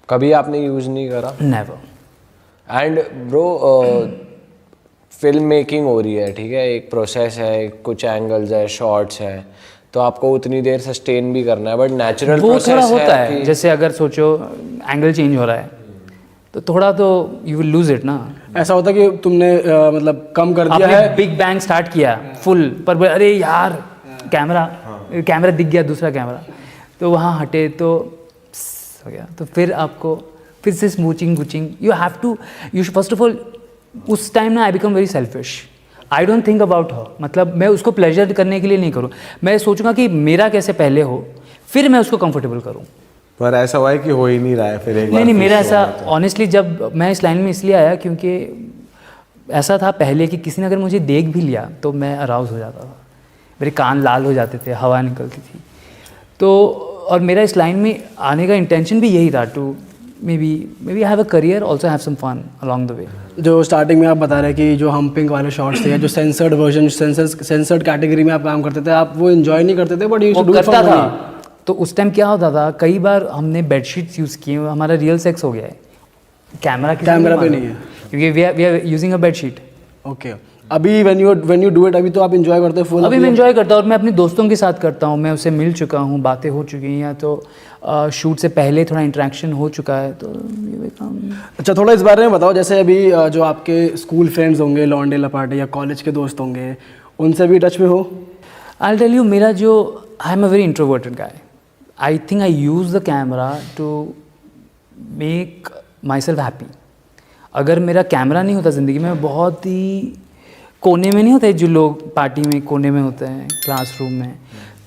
कभी आपने यूज़ नहीं करा? Never. And bro film making हो रही है, ठीक है, एक प्रोसेस है, कुछ एंगल्स है, शॉट्स है, तो आपको उतनी देर सस्टेन भी करना है, बट नेचुरल प्रोसेस थोड़ा होता है कि जैसे अगर सोचो एंगल चेंज हो रहा है तो थोड़ा तो यू विल लूज इट ना। ऐसा होता कि तुमने मतलब कम कर दिया आपने है, बिग बैंग स्टार्ट किया फुल पर अरे यार कैमरा दिख गया दूसरा कैमरा, तो वहाँ हटे तो हो गया, तो फिर आपको फिर से स्मूचिंग गुचिंग you have to you first of all उस टाइम ना I become very selfish. I don't think about her, मतलब मैं उसको प्लेजर करने के लिए नहीं करूँ, मैं सोचूंगा कि मेरा कैसे पहले हो फिर मैं उसको कंफर्टेबल करूँ। पर ऐसा हुआ है कि हो ही नहीं रहा है फिर एक बार नहीं फिर मेरा से ऐसा हो गया ऑनेस्टली जब मैं इस लाइन में इसलिए आया क्योंकि ऐसा था पहले कि किसी ने अगर मुझे देख भी लिया तो मैं अराउज हो जाता था, मेरे कान लाल हो जाते थे, हवा निकलती थी। तो और मेरा इस लाइन में आने का इंटेंशन भी यही था to maybe have a career also have some fun along the way. जो स्टार्टिंग में आप बता रहे कि जो हम्पिंग वाले शॉट्स थे, जो सेंसर्ड वर्जन, सेंसर्ड कैटेगरी में आप काम करते थे, आप वो एंजॉय नहीं करते थे बट यू वो करता था। तो उस टाइम क्या होता था, कई बार हमने बेडशीट्स यूज़ किए, हमारा रियल सेक्स हो गया है, कैमरा पे नहीं है क्योंकि we are using a bedsheet. Okay, अभी व्हेन यू डू इट, अभी तो आप एंजॉय करते हो फुल? अभी मैं एंजॉय करता हूँ और मैं अपने दोस्तों के साथ करता हूँ, मैं उससे मिल चुका हूँ, बातें हो चुकी हैं, या तो शूट से पहले थोड़ा इंटरेक्शन हो चुका है, तो ये काम। अच्छा, थोड़ा इस बारे में बताओ, जैसे अभी जो आपके स्कूल फ्रेंड्स होंगे, लॉन्डे लपाटे या कॉलेज के दोस्त होंगे, उनसे भी टच में हो? आई टेल यू, मेरा जो I am a very introverted guy. I think I use the camera to make myself happy. अगर मेरा कैमरा नहीं होता ज़िंदगी में, बहुत ही कोने में नहीं होते जो लोग पार्टी में कोने में होते हैं, क्लासरूम में,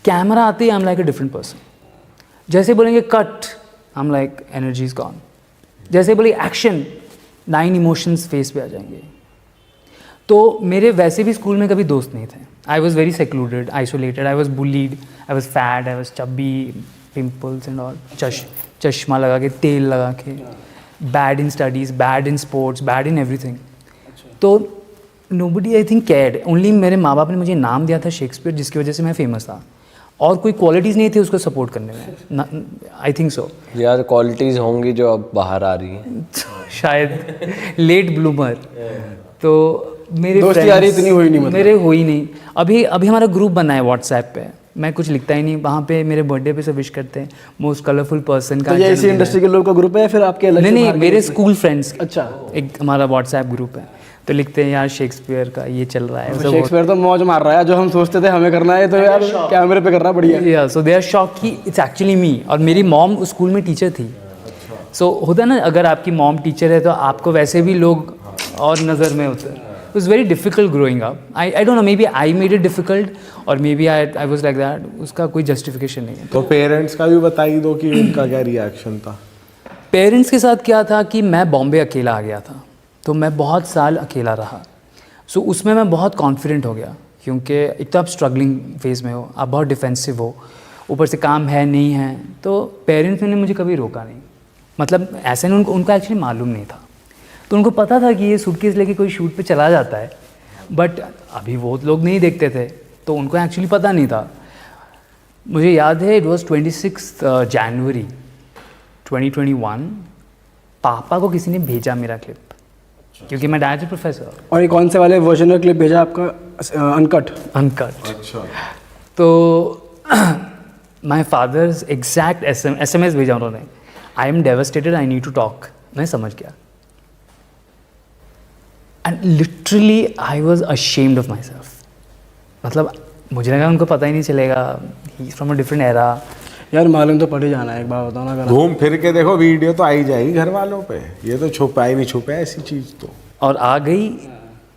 कैमरा आते ही I am like a different person. जैसे बोलेंगे cut, I am like energy is gone. जैसे बोले एक्शन, 9 इमोशंस फेस पे आ जाएंगे। तो मेरे वैसे भी स्कूल में कभी दोस्त नहीं थे। I was very secluded, isolated, I was bullied, I was fat, I was chubby, pimples and all, चश्मा लगा के, तेल लगा के, bad in studies, bad in sports, bad in everything. तो nobody I think cared, only मेरे माँ बाप ने मुझे नाम दिया था शेक्सपियर, जिसकी वजह से मैं फेमस था, और कोई क्वालिटीज़ नहीं थी उसको सपोर्ट करने में। आई थिंक सो यार क्वालिटीज़ होंगी जो अब बाहर आ रही हैं शायद लेट ब्लूमर। तो मेरे दोस्ती यारी इतनी हुई नहीं, मतलब मेरे हुई नहीं। अभी हमारा ग्रुप बना है व्हाट्सएप पे, मैं कुछ लिखता ही नहीं, वहाँ पे मेरे बर्थडे पे सब विश करते हैं, मोस्ट कलरफुल पर्सन का। तो ये इसी इंडस्ट्री के लोगों का ग्रुप है या फिर आपके अलग से? नहीं, मेरे स्कूल फ्रेंड्स। अच्छा, एक हमारा व्हाट्सएप ग्रुप है, तो लिखते हैं यार शेक्सपियर का ये चल रहा है। शेक्सपियर तो मौज मार रहा है, जो हम सोचते थे हमें करना है तो यार कैमरे पे कर रहा है, बढ़िया। या सो दे आर शॉक कि इट्स एक्चुअली मी। और मेरी मॉम उस स्कूल में टीचर थी। सो होता है ना, अगर आपकी मॉम टीचर है तो आपको वैसे भी लोग और नज़र में होते हैं। It was very difficult growing up. I don't know, maybe I made it difficult or maybe I was like that. उसका कोई justification नहीं है। तो पेरेंट्स का भी बता ही दो कि उनका क्या रिएक्शन था। पेरेंट्स के साथ क्या था कि मैं बॉम्बे अकेला आ गया था, तो मैं बहुत साल अकेला रहा। सो उसमें मैं बहुत कॉन्फिडेंट हो गया, क्योंकि एक तो आप स्ट्रगलिंग फेज़ में हो, आप बहुत डिफेंसिव हो, ऊपर से काम है नहीं है, तो पेरेंट्स ने मुझे कभी रोका नहीं। मतलब ऐसे नहीं, उनको एक्चुअली मालूम नहीं था, तो उनको पता था कि ये सूटकेस लेके कोई शूट पे चला जाता है, बट अभी वो लोग नहीं देखते थे, तो उनको एक्चुअली पता नहीं था। मुझे याद है, इट वाज 26 जनवरी 2021, पापा को किसी ने भेजा मेरा क्लिप, क्योंकि मैं डायरेक्टर प्रोफेसर। और ये कौन से वाले वर्जन का क्लिप भेजा आपका? अनकट? अच्छा। तो माई फादर्स एग्जैक्ट SMS भेजा उन्होंने, I am devastated, I need to talk. मैं समझ गया, and literally I was ashamed of myself. मतलब मुझे लगा उनको पता ही नहीं चलेगा, he is from a different era. यार मालूम तो पड़ ही जाना है, एक बार बताओ ना। घूम फिर के देखो, वीडियो तो आ ही जाएगी घर वालों पे, ये तो छुपा ही नहीं छुपा है ऐसी चीज़ तो। और आ गई,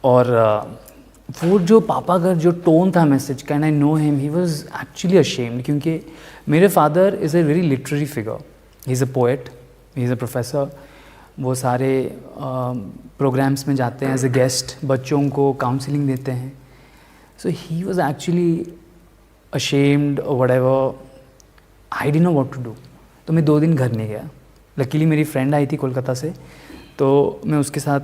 और वो जो पापा का जो टोन था मैसेज का, and I know him, he was actually ashamed, क्योंकि मेरे father is a very literary figure. He is a poet, he is a professor. वो सारे प्रोग्राम्स में जाते हैं एज अ गेस्ट, बच्चों को काउंसलिंग देते हैं। So he was actually ashamed और whatever, I didn't know what to do. तो मैं 2 दिन घर नहीं गया। लकीली मेरी फ्रेंड आई थी कोलकाता से, तो मैं उसके साथ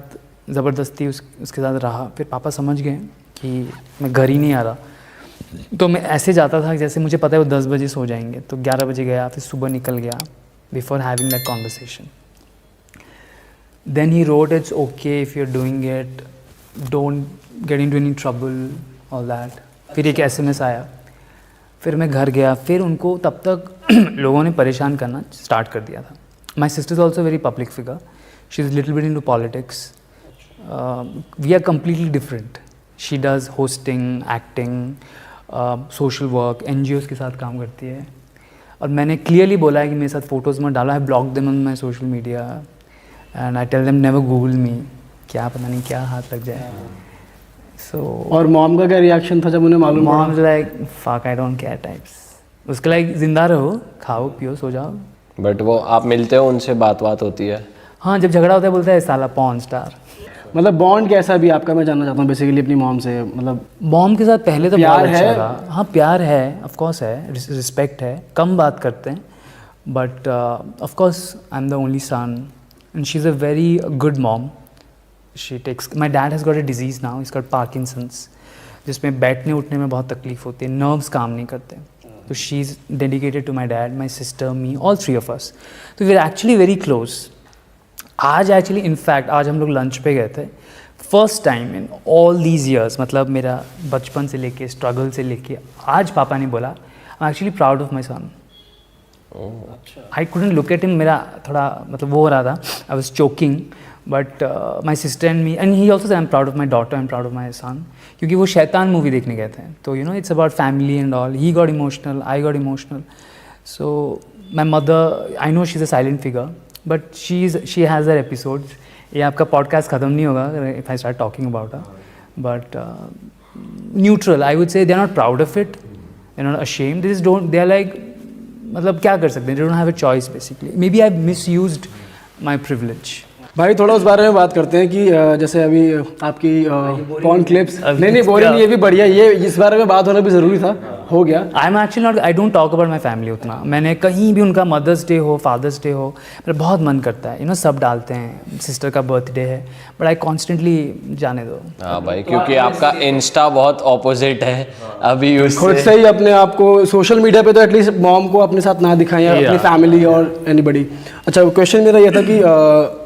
ज़बरदस्ती उसके साथ रहा। फिर पापा समझ गए कि मैं घर ही नहीं आ रहा, तो मैं ऐसे जाता था जैसे मुझे पता है वो 10 बजे सो जाएंगे, तो 11 बजे गया, फिर सुबह निकल गया, before having that conversation. Then he wrote, it's okay if you're doing it, don't get into any trouble, all that. फिर एक SMS आया, फिर मैं घर गया, फिर उनको तब तक लोगों ने परेशान करना स्टार्ट कर दिया था. My sister is also a very public figure. She's a little bit into politics. We are completely different. She does hosting, acting, social work, NGOs के साथ काम करती है. और मैंने क्लियरली बोला है कि मेरे साथ फोटोज़ मत डालो. I block them on my social media. And I tell them never Google me. क्या पता नहीं क्या हाथ लग जाए. So और मॉम का क्या रिएक्शन था जब उन्हें मालूम पड़ा? mom's like fuck I don't care types. उसके like जिंदा रहो, खाओ पियो सो जाओ. बट वो आप मिलते हो उनसे, बात होती है? हाँ, जब झगड़ा होता है बोलता है साला पॉर्न स्टार. मतलब बॉन्ड कैसा भी आपका, मैं जानना चाहता हूँ बेसिकली अपनी मॉम से. मतलब मॉम के साथ पहले तो प्यार बहुत अच्छा है? था. हाँ प्यार है, ऑफ कोर्स है, रिस्पेक्ट है, कम बात करते हैं, but of course I am the only son and she is a very good mom. She takes, my dad has got a disease now, is got Parkinson's, जिसमें बैठने उठने में बहुत तकलीफ होती है, नर्व्स काम नहीं करते. तो she is dedicated to my dad, my sister, me, all three of us. तो we are actually very close. आज एक्चुअली इनफैक्ट आज हम लोग लंच पे गए थे, first time in all these years, मतलब मेरा बचपन से लेके स्ट्रगल से लेके आज पापा ने बोला I am actually proud of my son. I couldn't look at him, मेरा थोड़ा मतलब वो हो रहा था, I was choking, but my sister and me and he also I am proud of my daughter, I am proud of my son. क्योंकि वो Shaitaan movie देखने गए थे, तो you know it's about family and all. He got emotional, I got emotional. So my mother, I know she is a silent figure, but she has her episodes. ये आपका podcast ख़त्म नहीं होगा if I start talking about her. But neutral, I would say they are not proud of it, they are not ashamed, they don't, they are like, मतलब क्या कर सकते हैं, they don't have a choice basically. Maybe I misused my privilege. भाई थोड़ा उस बारे में बात करते हैं कि जैसे अभी आपकी पॉर्न क्लिप्स, नहीं बोरिंग नहीं, ये भी बढ़िया, ये इस बारे में बात होना भी ज़रूरी था, हो गया. आई am actually not, I don't talk about my family उतना. मैंने कहीं भी उनका मदर्स डे हो, फादर्स डे हो, मेरा बहुत मन करता है, यू नो सब डालते हैं, सिस्टर का बर्थडे है, बट आई कॉन्स्टेंटली जाने दो. हाँ भाई, क्योंकि आपका इंस्टा बहुत ऑपोजिट है अभी उससे. खुद से ही अपने आप को सोशल मीडिया पे तो एटलीस्ट मॉम को अपने साथ ना दिखाएं या अपनी फैमिली और एनीबडी. अच्छा, क्वेश्चन मेरा ये था कि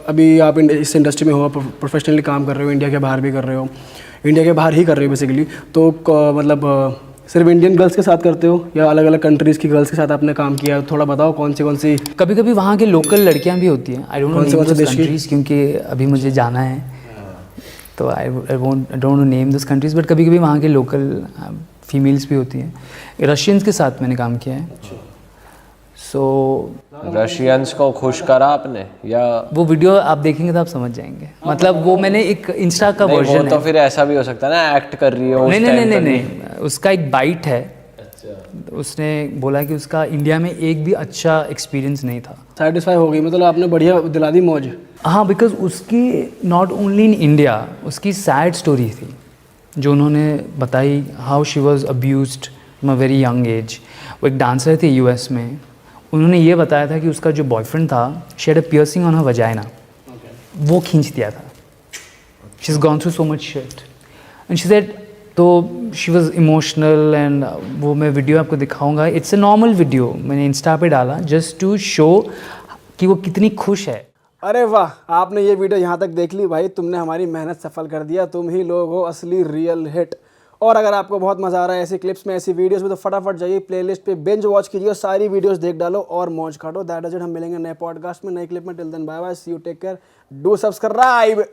अभी आप इस इंडस्ट्री में हो, प्रोफेशनली काम कर रहे हो, इंडिया के बाहर भी कर रहे हो, इंडिया के बाहर ही कर रहे हो बेसिकली, तो मतलब सिर्फ इंडियन गर्ल्स के साथ करते हो या अलग अलग कंट्रीज़ की गर्ल्स के साथ आपने काम किया? थोड़ा बताओ कौन सी. कभी कभी वहाँ के लोकल लड़कियाँ भी होती हैं. I don't know name those countries, क्योंकि अभी मुझे जाना है, तो I don't name those countries, but कभी कभी वहाँ के लोकल फीमेल्स भी होती हैं. रशियंस के साथ मैंने काम किया है. सो रशियंस को खुश करा आपने, या वो वीडियो आप देखेंगे तो आप समझ जाएंगे. मतलब वो मैंने एक इंस्टा का नहीं, वर्जन वो है. तो फिर ऐसा भी हो सकता है ना, एक्ट कर रही हो उस नहीं time नहीं नहीं पर भी। नहीं, उसका एक बाइट है. उसने बोला कि उसका इंडिया में एक भी अच्छा एक्सपीरियंस नहीं था. सेटिस्फाई हो गई, मतलब आपने बढ़िया दिला दी मौज. हाँ, बिकॉज उसकी नॉट ओनली इन इंडिया, उसकी सैड स्टोरी थी जो उन्होंने बताई, how she was abused from a very young age. वो एक डांसर थे यूएस में, उन्होंने ये बताया था कि उसका जो बॉयफ्रेंड था, she had a piercing on her vagina, वो खींच दिया था. She is gone through so much shit and she said, तो शी वॉज इमोशनल एंड वो मैं वीडियो आपको दिखाऊंगा. इट्स अ नॉर्मल वीडियो, मैंने इंस्टा पे डाला जस्ट टू शो कि वो कितनी खुश है. अरे वाह, आपने ये वीडियो यहाँ तक देख ली भाई, तुमने हमारी मेहनत सफल कर दिया. तुम ही लोग हो असली रियल हिट. और अगर आपको बहुत मज़ा आ रहा है ऐसी क्लिप्स में, ऐसी वीडियोस में, तो फटाफट जाइए प्लेलिस्ट पे बिंज वॉच कीजिए और सारी वीडियोस देख डालो और मौज काटो. That is it. हम मिलेंगे नए पॉडकास्ट में, नए क्लिप में. Till then bye bye, see you, take care, do subscribe.